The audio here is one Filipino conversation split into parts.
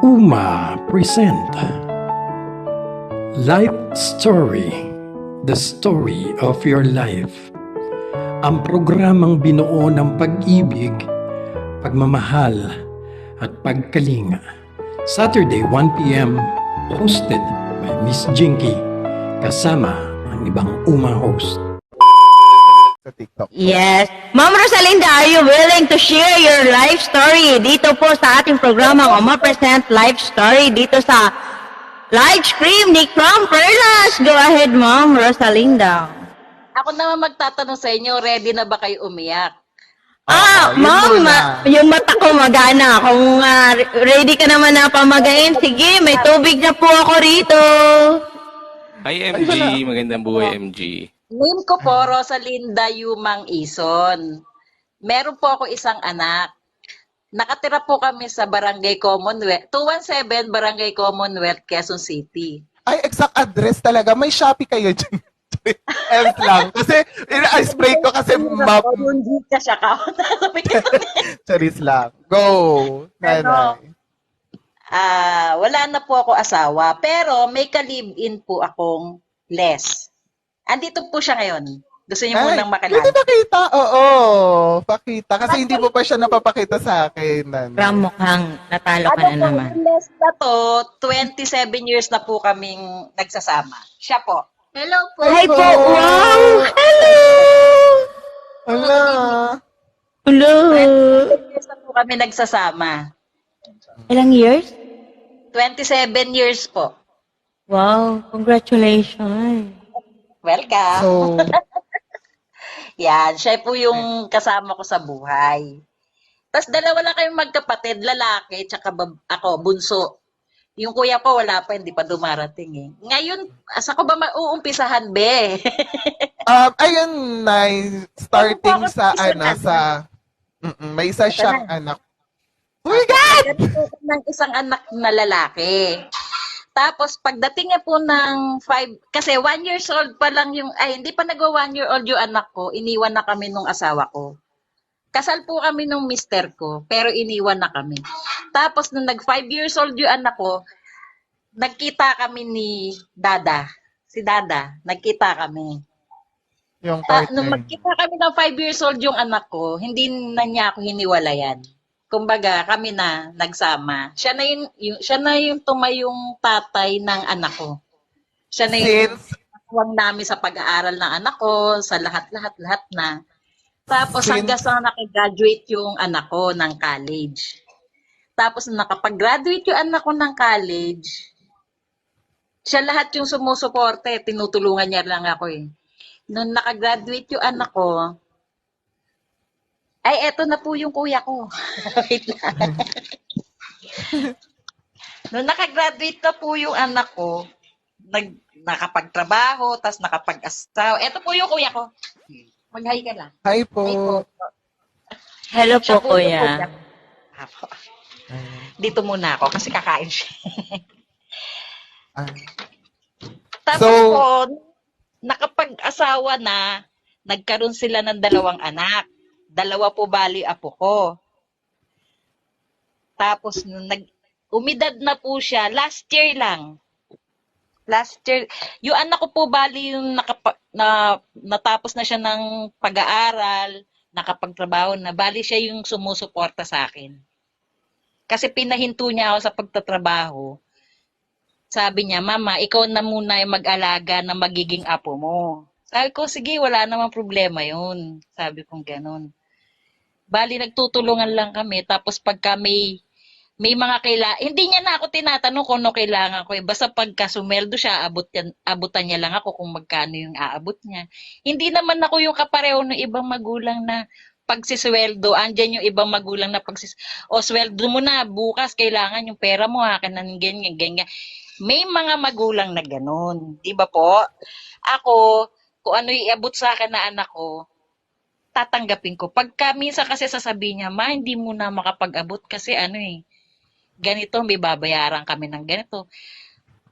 UMA present Life Story, the story of your life. Ang programang binuo ng pag-ibig, pagmamahal at pagkalinga. Saturday 1 p.m. hosted by Miss Jinky kasama ang ibang UMA host. Sa TikTok. Yes. Ma'am Rosalinda, are you willing to share your life story dito po sa ating programang Oma Present Life Story dito sa Live Stream ni Crom Perlas? Go ahead, Ma'am Rosalinda. Ako naman magtatanong sa inyo, ready na ba kayo umiyak? Yun Ma'am, muna. yung mata ko magana. Kung ready ka naman na pamagain, sige, may tubig na po ako rito. Hi MG, magandang buhay MG. Name ko po, Rosalinda Yumang Ison. Meron po ako isang anak. Nakatira po kami sa Barangay Commonwealth, 217 Barangay Commonwealth, Quezon City. Ay, exact address talaga. May Shopee kayo dyan. Else lang. Kasi, ice break ko kasi map. Yung Gcash account. Charis lang. Go. Nanay. Wala na po ako asawa, pero may ka-live-in po akong Les. Andito po siya ngayon. Gusto niyo munang Pwede makilala. pakita? Oo. Pakita. Kasi hindi mo pa siya napapakita sa akin. Nanay. Ram, mukhang natalo ka na naman. Yung Les na to, 27 years na po kaming nagsasama. Siya po. Hello po. Hi po. Wow! Hello! Ala. Hello! 27 years na po kami nagsasama. Ilang years? 27 years po. Wow, congratulations. Welcome. So, Yan, siya po yung kasama ko sa buhay. Tapos dalawa lang kayong magkapatid, lalaki, tsaka ako, bunso. Yung kuya ko wala pa, hindi pa dumarating eh. Ngayon, asa ko ba mauumpisahan, be? ayun, Nay. Starting sa, may isa siyang anak. Oh my God! Ganito ko ng isang anak na lalaki. Tapos, pagdating niya po ng 5, kasi 1 years old pa lang yung, hindi pa nag-1 year old yung anak ko, iniwan na kami nung asawa ko. Kasal po kami nung mister ko, pero iniwan na kami. Tapos, nung nag 5 years old yung anak ko, nagkita kami ni Dada. Si Dada, nagkita kami. Yung Nung partner. magkita kami ng 5 years old yung anak ko, hindi na niya ako hiniwalayan. Kumbaga, kami na nagsama. Siya na yung tumayong tatay ng anak ko. Siya na yung tuwang namin sa pag-aaral ng anak ko, sa lahat na. Tapos hanggang sa nakagraduate yung anak ko ng college. Tapos nung nakapag-graduate yung anak ko ng college, siya lahat yung sumusuporte, tinutulungan niya lang ako eh. Nung nakagraduate yung anak ko, eto na po yung kuya ko. Wait lang. Nung nakagraduate na po yung anak ko, nakapagtrabaho, tapos nakapag-asawa. Eto po yung kuya ko. Mag-hi ka lang. Hi po. Hi po. Hello Siya po, yung kuya. Apo. Dito muna ako kasi kakain siya. Ah, Tapos So- po, nakapag-asawa na, nagkaroon sila ng 2 anak. 2 po bali apo ko. Tapos nung umidad na po siya, last year lang. Last year, yung anak ko po bali yung natapos na siya ng pag-aaral, nakapagtrabaho na, bali siya yung sumusuporta sa akin. Kasi pinahinto niya ako sa pagtatrabaho. Sabi niya, Mama, ikaw na muna yung mag-alaga na magiging apo mo. Sabi ko, sige, wala namang problema yun. Sabi kong ganun. Bali, nagtutulungan lang kami. Tapos pagka may mga kailangan, hindi niya na ako tinatanong kung ano kailangan ko. Basta pagka sumeldo siya, abutan niya lang ako kung magkano yung aabot niya. Hindi naman ako yung kapareho ng ibang magulang na pagsisweldo. Andyan yung ibang magulang na sweldo mo na, bukas kailangan yung pera mo, akin na ganyan. May mga magulang na ganun. Di ba po? Ako, kung ano iabot sa akin na anak ko, tatanggapin ko. Pagka minsan kasi sasabihin niya, Ma, hindi mo na makapag-abot kasi ganito, may babayaran kami ng ganito.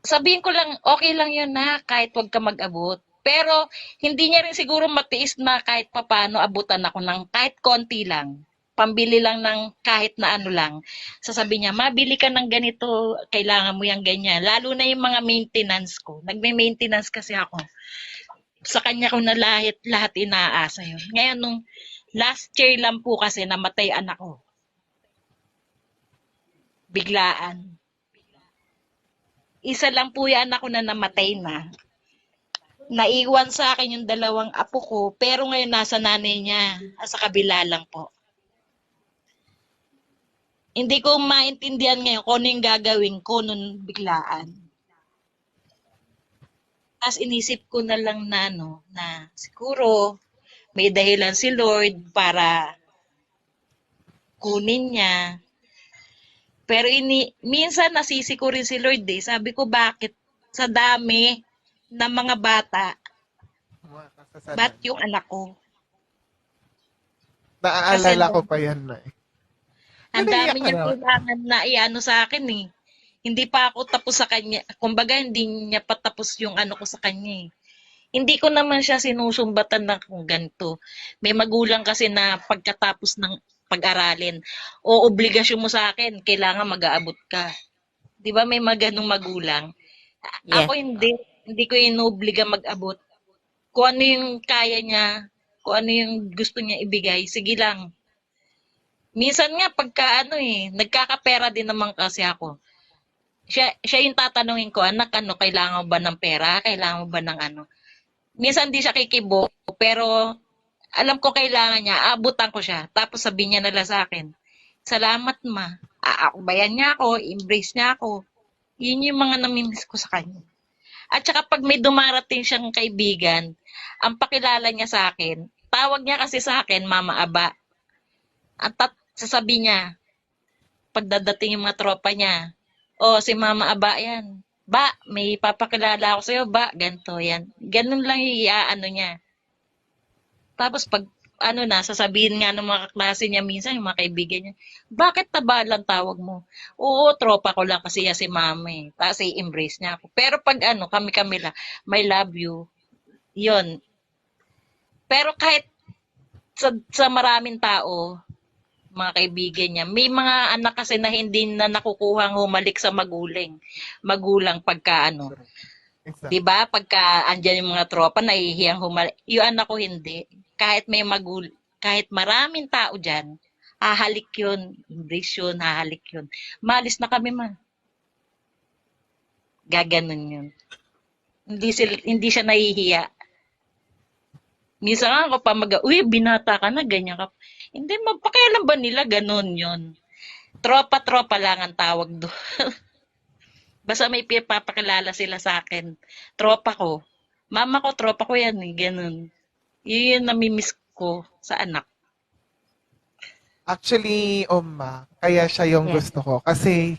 Sabihin ko lang, okay lang yun na, kahit wag ka mag-abot. Pero, hindi niya rin siguro matiis na kahit papano abutan ako ng kahit konti lang. pambili lang ng kahit na ano lang. Sasabihin niya, mabili ka ng ganito, kailangan mo yung ganyan. Lalo na yung mga maintenance ko. Nagme-maintenance kasi ako. Sa kanya ko na lahat inaasa yun. Ngayon, nung last year lang po kasi namatay anak ko. Biglaan. Isa lang po yung anak ko na namatay na. Naiwan sa akin yung 2 apo ko, pero ngayon nasa nanay niya. Sa kabila lang po. Hindi ko maintindihan ngayon kung ano yung gagawin ko nun biglaan. Tapos inisip ko na lang na, na siguro may dahilan si Lord para kunin niya. Pero minsan nasisi ko rin si Lord eh. Sabi ko, bakit sa dami ng mga bata, ba't yung anak ko? Naaalala Kasi ko pa yan na eh. ang Naiiyak dami ka niyang naman. kailangan na iano sa akin eh. Hindi pa ako tapos sa kanya. Kumbaga, hindi niya pa tapos yung ano ko sa kanya eh. Hindi ko naman siya sinusumbatan na kung ganito. May magulang kasi na pagkatapos ng pag-aralin, o obligasyon mo sa akin, kailangan mag-aabot ka. Di ba may ganung magulang? Yes. Ako hindi ko inobliga mag-abot. Kung ano yung kaya niya, kung ano yung gusto niya ibigay, sige lang. Minsan nga pagka nagkakapera din naman kasi ako. Siya yung tatanungin ko, anak, kailangan mo ba ng pera? Kailangan mo ba ng ano? Minsan di siya kikibo, pero alam ko kailangan niya, aabutan ko siya. Tapos sabihin niya nala sa akin, salamat ma. Aakbayan niya ako, embrace niya ako. Yun yung mga namimiss ko sa kanya. At saka pag may dumarating siyang kaibigan, ang pakilala niya sa akin, tawag niya kasi sa akin, Mama Aba. At sasabihin niya, pagdadating yung mga tropa niya, si Mama Aba yan. Ba, may papakilala ako sa'yo, ba, ganito yan. Ganun lang ano niya. Tapos pag sasabihin nga ng mga klase niya minsan, yung mga kaibigan niya, bakit Taba lang tawag mo? Oo, tropa ko lang kasi yan si Mama eh. Tapos i-embrace niya ako. Pero pag kami-kami lang, my love you, yun. Pero kahit sa maraming tao, mga kaibigan niya, may mga anak kasi na hindi na nakukuhang humalik sa magulang pagka Exactly. 'di ba? Pagka andyan yung mga tropa nahihiyang humalik. Yung anak ko hindi. Kahit maraming tao diyan, hahalik 'yun, embrace 'yun, hahalik 'yun. Malis na kami ma. Gaganon 'yun. Hindi siya nahihiya. Minsan ako pa uy, binata ka na, ganyan ka. Hindi, magpakialam ba nila, ganon yun. Tropa-tropa lang ang tawag doon. Basta may papakilala sila sa akin. Tropa ko. Mama ko, tropa ko yan, ganon. Yun yung namimiss ko sa anak. Actually, Oma, kaya siya yung Yes. gusto ko. Kasi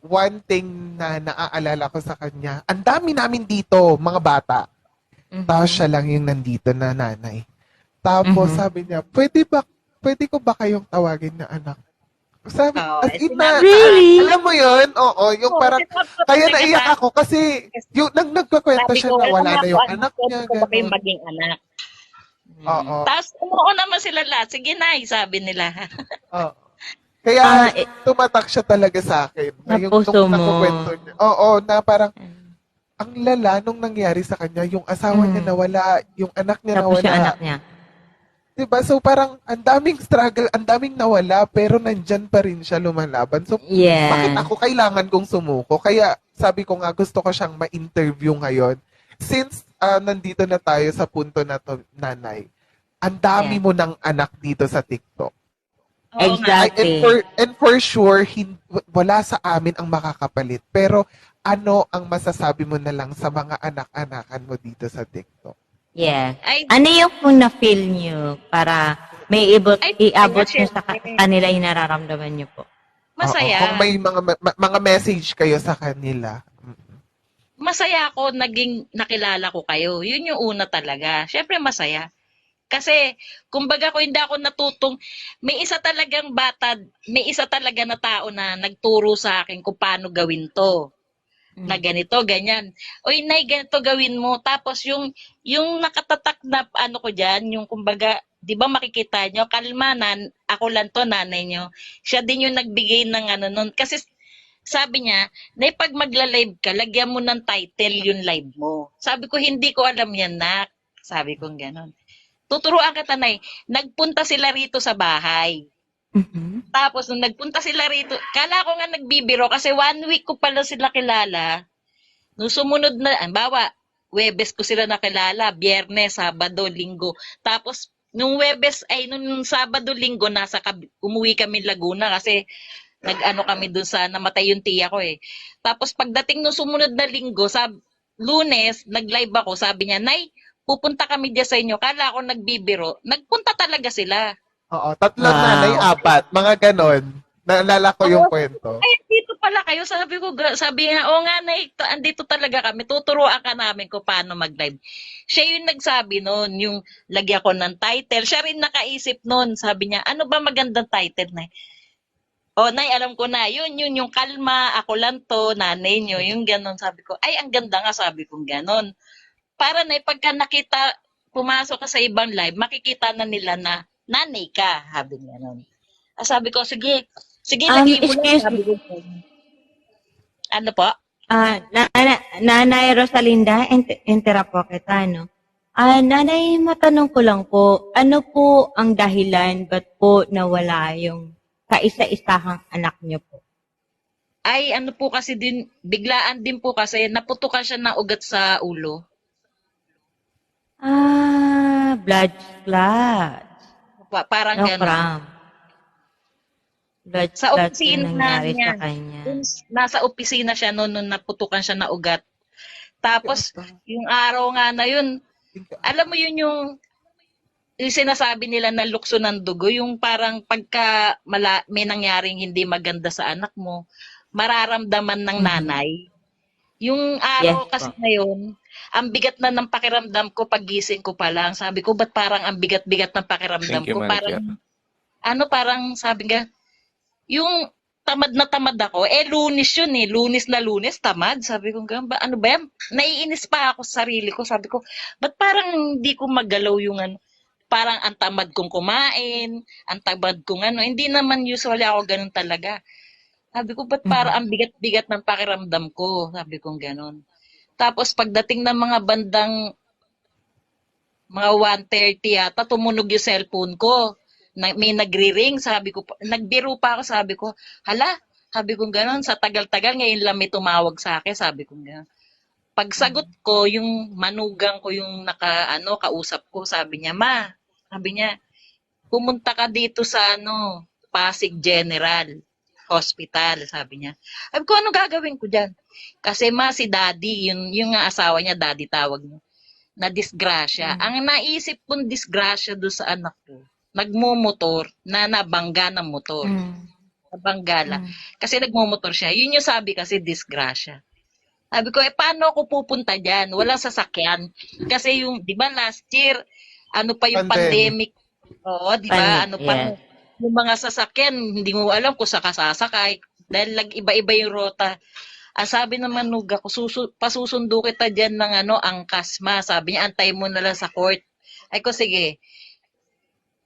one thing na naaalala ko sa kanya, ang dami namin dito, mga bata. Tapos siya lang yung nandito na nanay. Tapos sabi niya, pwede ko ba kayong tawagin na anak? Sabi, as in na, Really? alam mo yun? Oo, yung parang, kaya naiyak ako kasi yung nagkakwento siya na wala na yung anak niya. Gusto ko ba kayong Ganun. maging anak? Oo. Tapos, umuo naman sila lahat. Sige na, sabi nila. Oo. Kaya Ah, tumatak siya talaga sa akin. Yung Napuso mo. nakukwento niya. Oo, na parang, ang lala nung nangyari sa kanya, yung asawa niya nawala, yung anak niya Tapos yung nawala. anak niya. Diba? So parang ang daming struggle, ang daming nawala, pero nandyan pa rin siya lumalaban. So Yeah. bakit ako kailangan kong sumuko? Kaya sabi ko nga gusto ko siyang ma-interview ngayon. Since nandito na tayo sa punto na to, nanay, ang dami Yeah. mo ng anak dito sa TikTok. Oo nga. Exactly. And for sure, wala sa amin ang makakapalit. Pero ano ang masasabi mo na lang sa mga anak-anakan mo dito sa TikTok? Yeah. Ay, Ano yung kung na-feel nyo para may iabot nyo sa kanila yung nararamdaman nyo po? masaya. Oo, kung may mga message kayo sa kanila. Masaya ako naging nakilala ko kayo. Yun yung una talaga. Siyempre masaya. Kasi, kumbaga ko hindi ako natutong, may isa talaga na tao na nagturo sa akin kung paano gawin to. Na ganito, ganyan. Uy, Nay, ganito gawin mo. Tapos yung nakatatak na ko dyan, yung kumbaga, di ba makikita nyo, kalma, ako lang to, nanay nyo. Siya din yung nagbigay ng ano nun. Kasi sabi niya, na pag magla-live ka, lagyan mo ng title yung live mo. Sabi ko, hindi ko alam yan, nak. Sabi ko gano'n. Tuturuan ka, Nay. Nagpunta sila rito sa bahay. Tapos, nung nagpunta sila rito, kala ko nga nagbibiro kasi 1 week ko pala sila kilala. Nung sumunod na, bawa, Webes ko sila nakilala, Biyernes, Sabado, Linggo. Tapos, nung Sabado, Linggo, umuwi kami Laguna kasi nag-ano kami dun sa namatay yung tiya ko eh. Tapos, pagdating nung sumunod na Linggo, Lunes, nag-live ako, sabi niya, Nay, pupunta kami dyan sa inyo. Kala ko nagbibiro. Nagpunta talaga sila. Oo, 3 nanay, 4. Mga ganon. Naalala ko yung kwento. Ay, dito pala kayo. Sabi nga, o nga, Nay, andito talaga kami. Tuturuan ka namin kung paano mag-live. Siya yung nagsabi noon, yung lagyan ko ng title. Siya rin nakaisip noon. Sabi niya, ano ba magandang title, Nay? O, Nay, alam ko na. Yung kalma, ako lang to, nanay nyo. Yung ganon. Sabi ko, ay, ang ganda nga, sabi ko ganon. Para na pagka pumasok ka sa ibang live, makikita na nila na nanay ka, sabi niya nun. Sabi ko, sige, lagay mo lang, Excuse sabi me. ko. Ano po? Nanay Rosalinda, interrupt po kita, no? Nanay, matanong ko lang po, ano po ang dahilan ba't po nawala yung kaisa-isahang anak niyo po? Ay, ano po kasi din, biglaan din po kasi, naputukan siya ng ugat sa ulo. Blood clots. Parang No gano'n. cramp. Blood Sa clots yung opisina nangyari niya. sa kanya. Nasa opisina siya noon nung naputukan siya na ugat. Tapos, yung araw nga na yun, alam mo yun yung sinasabi nila na lukso ng dugo, yung parang pagka may nangyaring hindi maganda sa anak mo, mararamdaman ng nanay. Yung araw Yes kasi po. ngayon, ang bigat na ng pakiramdam ko pagising ko pa lang. Sabi ko, ba't parang ang bigat-bigat ng pakiramdam Thank you, ko? manager. Parang sabi nga, yung tamad na tamad ako, Lunes yun eh. Lunes na Lunes, tamad. Sabi ko, ano ba yan? Naiinis pa ako sa sarili ko. Sabi ko, ba't parang hindi ko magalaw yung ano? Parang ang tamad kong kumain, ang tamad kong ano. Hindi naman usually ako ganun talaga. Sabi ko, ba't parang ang bigat-bigat ng pakiramdam ko? Sabi ko, ganun. Tapos pagdating ng mga bandang mga 1:30 yata, tumunog yung cellphone ko. May nagri-ring, sabi ko, nagbiro pa ako, sabi ko, hala, sabi ko gano'n, sa tagal-tagal, ngayon lang may tumawag sa akin, sabi ko gano'n. Pagsagot ko, yung manugang ko yung kausap ko, sabi niya, sabi niya, pumunta ka dito sa Pasig General Hospital, sabi niya. Sabi ko, ano gagawin ko dyan? Kasi si Daddy, yung asawa niya, Daddy tawag niya, na disgrasya. Ang naisip kong disgrasya doon sa anak ko, nagmumotor, na nabangga ng motor. Nabanggala. Kasi nagmumotor siya. Yun yung sabi kasi disgrasya. Sabi ko, paano ako pupunta dyan? Walang sasakyan. Kasi di ba last year, ano pa yung pandemic? Oo, di ba? Ano pa? Yes. Yung mga sasakyan, hindi mo alam kung saan ka sasakay. Dahil iba-iba yung rota. Sabi naman nuga ko, pasusundo kita dyan ng angkas ma. Sabi niya, antay mo na lang sa court. Ay ko, sige.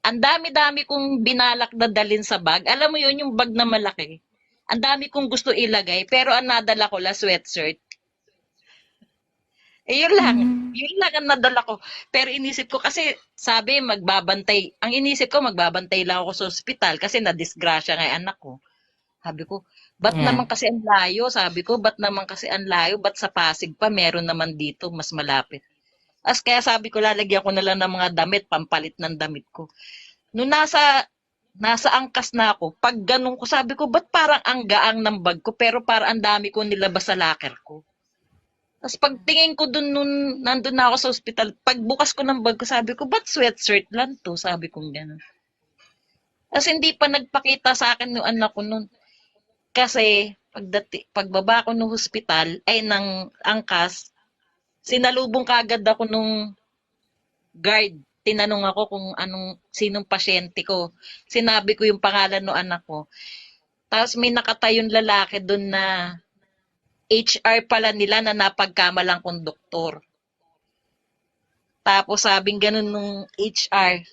Ang dami-dami kong binalak na dalin sa bag. Alam mo yun, yung bag na malaki. Ang dami kong gusto ilagay, pero ang nadala ko la sweatshirt. Yun lang. Yun lang ang nadala ko. Pero inisip ko kasi, sabi, ang inisip ko, magbabantay lang ako sa ospital kasi nadisgrasya nga yung anak ko. Sabi ko, ba't naman kasi ang layo? Sabi ko, ba't naman kasi ang layo? Ba't sa Pasig pa, meron naman dito, mas malapit. Kaya sabi ko, lalagyan ko na lang ng mga damit, pampalit ng damit ko. Nung nasa angkas na ako, pag ganun ko, sabi ko, ba't parang ang gaang ng bag ko, pero parang ang dami ko nilabas sa locker ko. Tapos pagtingin ko dun nandun na ako sa ospital, pagbukas ko ng bag ko, sabi ko, ba't sweatshirt lang to? Sabi ko gano'n. Tapos hindi pa nagpakita sa akin yung anak ko nun. Kasi pagbaba ko ng hospital, ng angkas, sinalubong kagad ako nung guard. Tinanong ako kung sinong pasyente ko. Sinabi ko yung pangalan ng anak ko. Tapos may nakatayong lalaki doon na HR pala nila na napagkamalang konduktor. Tapos sabing ganun nung HR,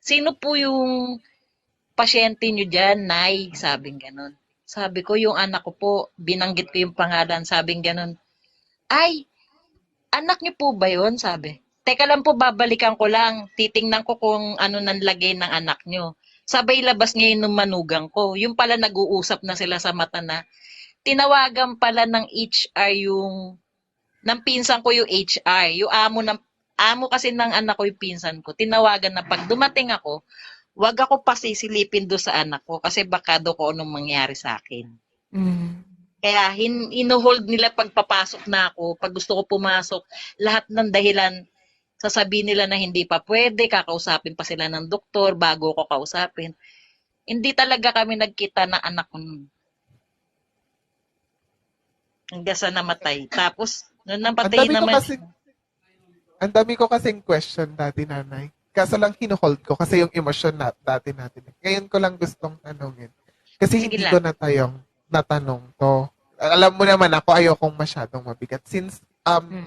sino po yung pasyente nyo dyan, Nay? Sabing ganon. Sabi ko, yung anak ko po, binanggit ko yung pangalan, sabing ganon. Ay, anak niyo po ba yun? Sabi. Teka lang po, babalikan ko lang. Titingnan ko kung ano nang lagay ng anak niyo. Sabay labas ngayon ng manugang ko. Yung pala nag-uusap na sila sa mata na tinawagan pala ng HR ng pinsan ko yung HR. Yung amo kasi ng anak ko yung pinsan ko. Tinawagan na pag dumating ako, wag ako pasisilipin do sa anak ko kasi baka do ko anong mangyari sa akin. Kaya ino-hold nila pagpapasok na ako, pag gusto ko pumasok, lahat ng dahilan, sasabihin nila na hindi pa pwede, kakausapin pa sila ng doktor bago ko kausapin. Hindi talaga kami nagkita ng anak ko nun. Hanggang sa namatay. Tapos, nung Ang namatay dami ko naman, kasi, ang dami ko kasing question dati, nanay. Kaso lang hinuhold ko kasi yung emosyon dati natin. Ngayon ko lang gustong tanungin. Kasi Sige hindi lang. ko natanong to. Alam mo naman ako, ayokong masyadong mabigat. Since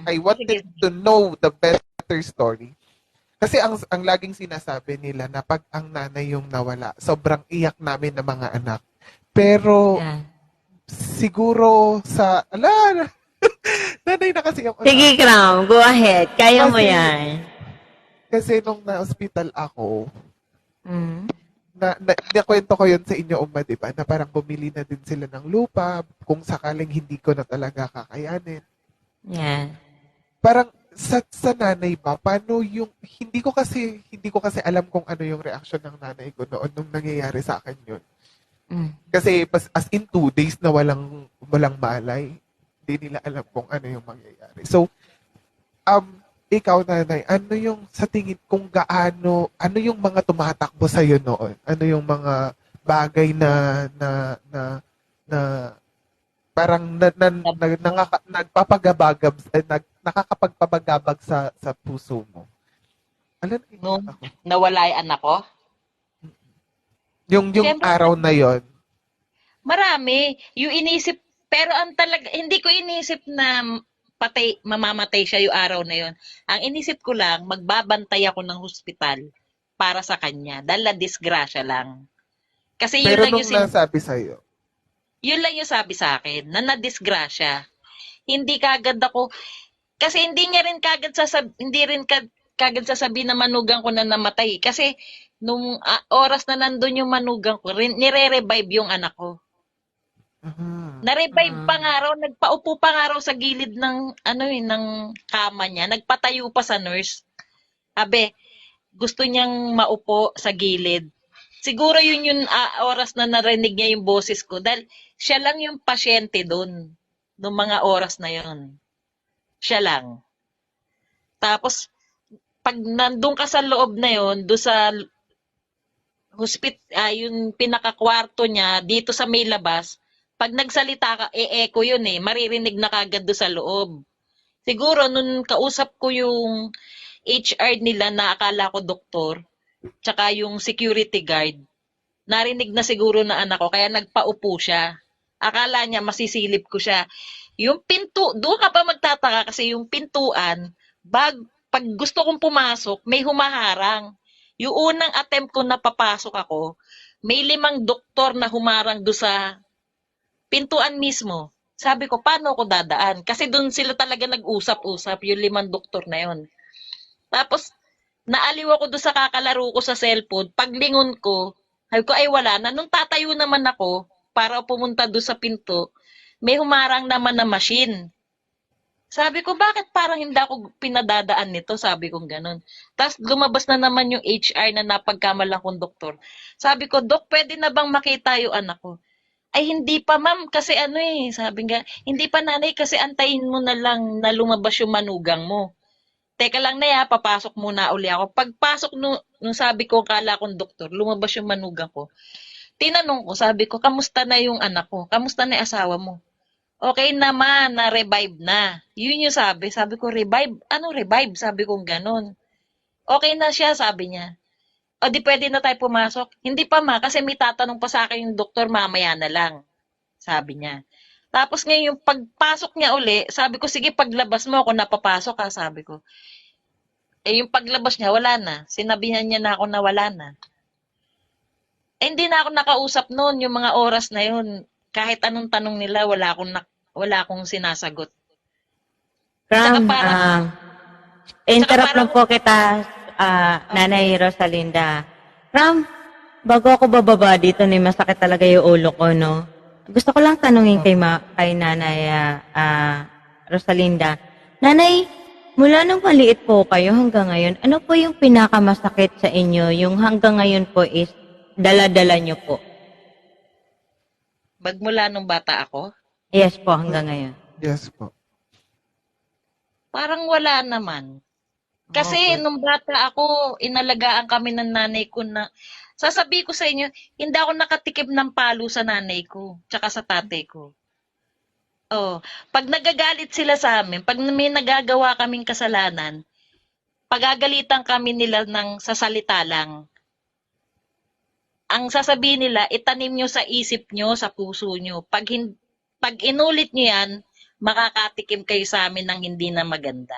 I wanted Sige. to know the better story. Kasi ang laging sinasabi nila na pag ang nanay yung nawala, sobrang iyak namin ng mga anak. Pero siguro sa, nanay na kasi ako. Sige, Crown. Go ahead. Kaya mo Kasi- yan. Kasi nung na-hospital ako, Mm. nakwento ko yun sa inyo, di ba? Na parang bumili na din sila ng lupa kung sakaling hindi ko na talaga kakayanin. Yan. Parang sa nanay ba, paano yung, hindi ko kasi alam kung ano yung reaction ng nanay ko noon nung nangyayari sa akin yun. Mm. Kasi as in 2 days na walang malay, hindi nila alam kung ano yung mangyayari. So, ikaw, nanay, ano yung sa tingin kung ano yung mga tumatakbo sa iyo noon? Ano yung mga bagay na parang nagpapagabagab, nakakapagpabagabag sa puso mo? Alam nung ako. nawala yung anak ko, Yung Siyempre, araw na yon. marami. Yung inisip, pero ang talaga, hindi ko inisip na mamamatay siya yung araw na yon. Ang inisip ko lang, magbabantay ako ng hospital para sa kanya. Dahil na disgrasya lang. Kasi Pero nung nasabi sa iyo, yun lang yung sabi sa akin, na nadisgrasya. Hindi kagad ako, kasi hindi rin kagad sasabihin na manugang ko na namatay. Kasi nung oras na nandun yung manugang ko, nire-revive yung anak ko. Na-revive pa nga raw, nagpaupo pa nga raw sa gilid ng ng kama niya, nagpatayo pa sa nurse. Abe, gusto niyang maupo sa gilid. Siguro yun yung oras na narinig niya yung boses ko dahil siya lang yung pasyente doon nung mga oras na yun. Siya lang. Tapos pag nandun ka sa loob na yun, doon sa yung pinakakwarto niya dito sa may labas, pag nagsalita ka, echo yun maririnig na kagad doon sa loob. Siguro nung kausap ko yung HR nila na akala ko doktor, tsaka yung security guard, narinig na siguro na anak ko, kaya nagpaupo siya. Akala niya masisilip ko siya. Yung doon ka pa magtataka kasi yung pintuan, pag gusto kong pumasok, may humaharang. Yung unang attempt ko na papasok ako, may 5 doktor na humarang doon sa pintuan mismo. Sabi ko, paano ako dadaan? Kasi doon sila talaga nag-usap-usap, yung 5 doktor na yon. Tapos, naaliw ako doon sa kakalaro ko sa cellphone. Paglingon ko, sabi ko, ay wala na. Nung tatayo naman ako, para pumunta doon sa pinto, may humarang naman na machine. Sabi ko, bakit parang hindi ako pinadadaan nito? Sabi ko gano'n. Tapos lumabas na naman yung HR na napagkamalang kong doktor. Sabi ko, Dok, pwede na bang makita yung anak ko? Ay, hindi pa ma'am, kasi sabi nga, hindi pa nanay, kasi antayin mo na lang na lumabas yung manugang mo. Teka lang na papasok muna uli ako. Pagpasok nung sabi ko, kala kong doktor, lumabas yung manugang ko. Tinanong ko, sabi ko, kamusta na yung anak ko? Kamusta na yung asawa mo? Okay naman, na-revive na. Yun yung sabi. Sabi ko, revive? Ano revive? Sabi ko, ganun. Okay na siya, sabi niya. O di pwede na tayo pumasok? Hindi pa kasi may tatanong pa sa akin yung doktor, mamaya na lang. Sabi niya. Tapos ngayon, yung pagpasok niya uli, sabi ko, sige, paglabas mo ako, napapasok ka, sabi ko. Eh, yung paglabas niya, wala na. Sinabihan niya na ako na wala na. Eh, hindi na ako nakausap noon, yung mga oras na yun. Kahit anong tanong nila, wala akong sinasagot. Tsaka Ram, parang- interrupt parang- lang po kita, Nanay Rosalinda. Ram, bago ako bababa dito, ni masakit talaga yung ulo ko, no? Gusto ko lang tanungin kay Nanay Rosalinda. Nanay, mula nung maliit po kayo hanggang ngayon, ano po yung pinakamasakit sa inyo? Yung hanggang ngayon po is dala-dala nyo po. Magmula nung bata ako, Yes po, hanggang ngayon. Yes po. parang wala naman. Kasi Okay. nung bata ako, inalagaan kami ng nanay ko na, sasabihin ko sa inyo, hindi ako nakatikim ng palo sa nanay ko, tsaka sa tatay ko. Oh, pag nagagalit sila sa amin, pag may nagagawa kaming kasalanan, pagagalitan kami nila ng sa salita lang. Ang sasabihin nila, itanim nyo sa isip nyo, sa puso nyo. Pag inulit nyo yan, makakatikim kayo sa amin ng hindi na maganda.